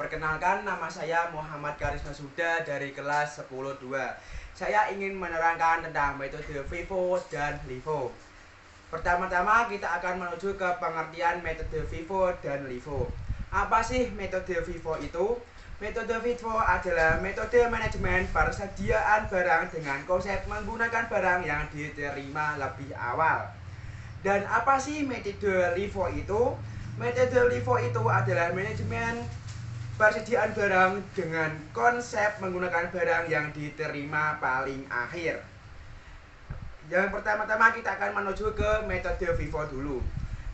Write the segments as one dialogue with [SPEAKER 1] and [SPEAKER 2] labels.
[SPEAKER 1] Perkenalkan, nama saya Muhammad Karisma Suda dari kelas 10-2. Saya ingin menerangkan tentang metode FIFO dan LIFO. Pertama-tama kita akan menuju ke pengertian metode FIFO dan LIFO. Apa sih metode FIFO itu? Metode FIFO adalah metode manajemen persediaan barang dengan konsep menggunakan barang yang diterima lebih awal. Dan apa sih metode LIFO itu? Metode LIFO itu adalah manajemen persediaan barang dengan konsep menggunakan barang yang diterima paling akhir. Yang pertama-tama kita akan menuju ke metode FIFO dulu.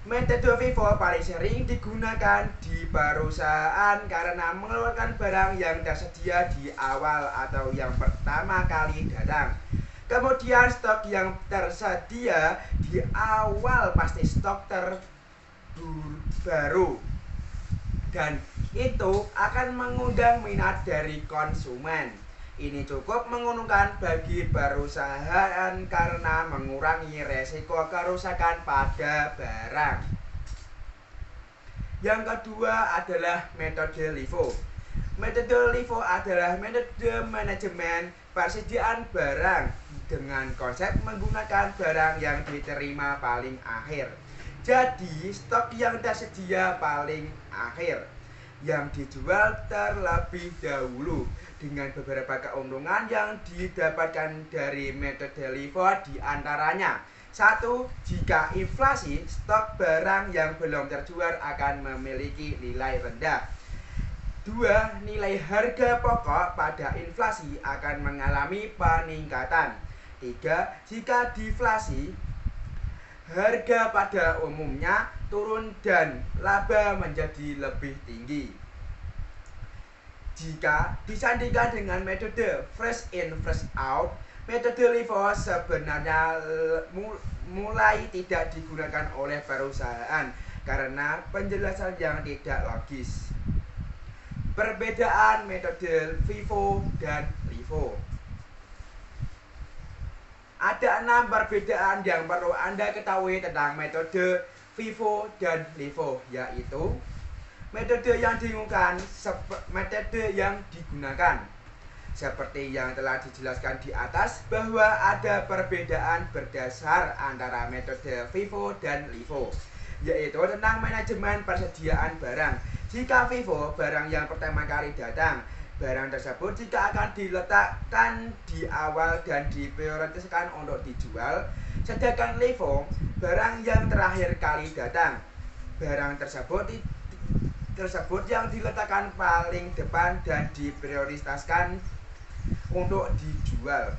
[SPEAKER 1] Metode FIFO paling sering digunakan di perusahaan karena mengeluarkan barang yang tersedia di awal atau yang pertama kali datang. Kemudian stok yang tersedia di awal pasti stok terbaru, dan itu akan mengundang minat dari konsumen. Ini cukup menguntungkan bagi perusahaan karena mengurangi resiko kerusakan pada barang. Yang kedua adalah metode LIFO. Metode LIFO adalah metode manajemen persediaan barang dengan konsep menggunakan barang yang diterima paling akhir. Jadi stok yang tersedia paling akhir, yang dijual terlebih dahulu, dengan beberapa keuntungan yang didapatkan dari metode LIFO diantaranya: 1. Jika inflasi, stok barang yang belum terjual akan memiliki nilai rendah. 2. Nilai harga pokok pada inflasi akan mengalami peningkatan. 3. Jika deflasi, harga pada umumnya turun dan laba menjadi lebih tinggi. Jika disandingkan dengan metode fresh in fresh out, metode LIFO sebenarnya mulai tidak digunakan oleh perusahaan karena penjelasan yang tidak logis. Perbedaan metode FIFO dan LIFO. Ada 6 perbedaan yang perlu Anda ketahui tentang metode FIFO dan LIFO, yaitu metode yang digunakan seperti yang telah dijelaskan di atas, bahwa ada perbedaan berdasar antara metode FIFO dan LIFO, yaitu tentang manajemen persediaan barang. Jika FIFO, barang yang pertama kali datang, barang tersebut jika akan diletakkan di awal dan diprioritaskan untuk dijual. Sedangkan LIFO, barang yang terakhir kali datang, barang tersebut yang diletakkan paling depan dan diprioritaskan untuk dijual.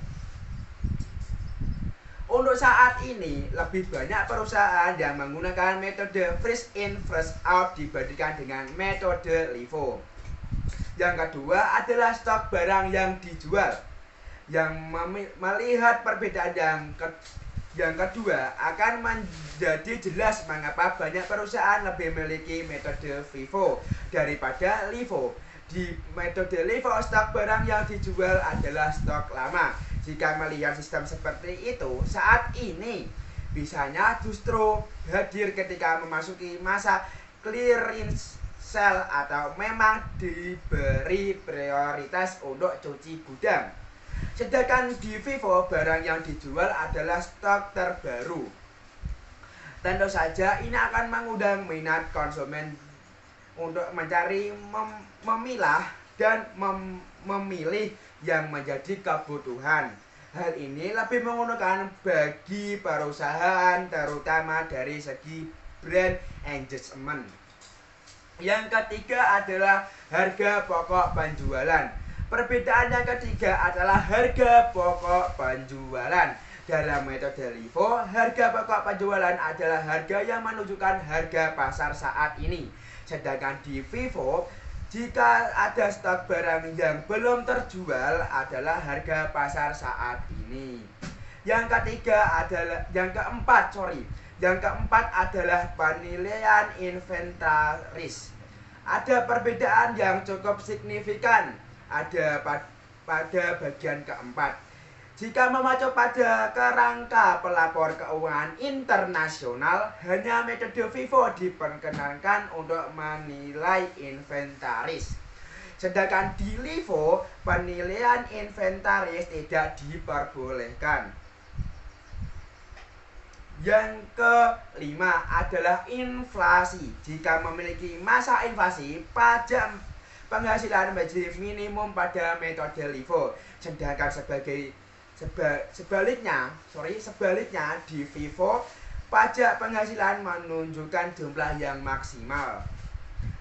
[SPEAKER 1] Untuk saat ini, lebih banyak perusahaan yang menggunakan metode fresh in fresh out dibandingkan dengan metode LIFO. Yang kedua adalah stok barang yang dijual. Yang melihat perbedaan yang kedua akan menjadi jelas mengapa banyak perusahaan lebih memiliki metode FIFO daripada LIFO. Di metode LIFO, stok barang yang dijual adalah stok lama. Jika melihat sistem seperti itu, saat ini bisanya justru hadir ketika memasuki masa clearance sale atau memang diberi prioritas untuk cuci gudang. Sedangkan di FIFO, barang yang dijual adalah stok terbaru. Tentu saja ini akan mengundang minat konsumen untuk mencari, memilah, dan memilih yang menjadi kebutuhan. Hal ini lebih menguntungkan bagi perusahaan, terutama dari segi brand engagement. Yang ketiga adalah harga pokok penjualan. Perbedaan yang ketiga adalah harga pokok penjualan. Dalam metode LIFO, harga pokok penjualan adalah harga yang menunjukkan harga pasar saat ini. Sedangkan di FIFO, jika ada stok barang yang belum terjual adalah harga pasar saat ini. Yang keempat adalah penilaian inventaris. Ada perbedaan yang cukup signifikan pada bagian keempat. Jika mengacu pada kerangka pelapor keuangan internasional, hanya metode FIFO diperkenankan untuk menilai inventaris. Sedangkan di LIFO, penilaian inventaris tidak diperbolehkan. Yang kelima adalah inflasi. Jika memiliki masa inflasi, pajak penghasilan menjadi minimum pada metode LIFO. Sedangkan sebaliknya di FIFO, pajak penghasilan menunjukkan jumlah yang maksimal.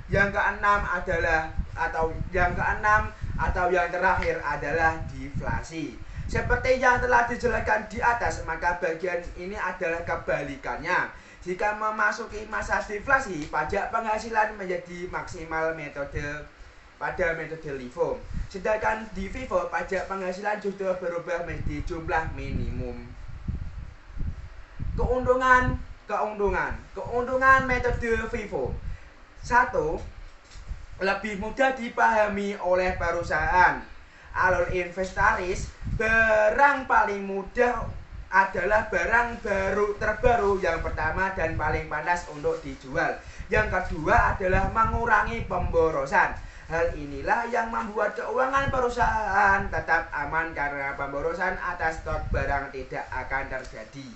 [SPEAKER 1] Yang keenam atau yang terakhir adalah deflasi. Seperti yang telah dijelaskan di atas, maka bagian ini adalah kebalikannya. Jika memasuki masa deflasi, pajak penghasilan menjadi maksimal pada metode LIFO. Sedangkan di FIFO, pajak penghasilan justru berubah menjadi jumlah minimum. Keuntungan metode FIFO. 1. Lebih mudah dipahami oleh perusahaan. Alur inventaris, barang paling mudah adalah barang terbaru yang pertama dan paling panas untuk dijual. Yang kedua adalah mengurangi pemborosan. Hal inilah yang membuat keuangan perusahaan tetap aman karena pemborosan atas stok barang tidak akan terjadi.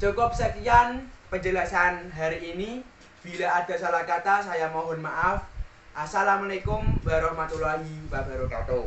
[SPEAKER 1] Cukup sekian penjelasan hari ini. Bila ada salah kata, saya mohon maaf. Assalamualaikum warahmatullahi wabarakatuh.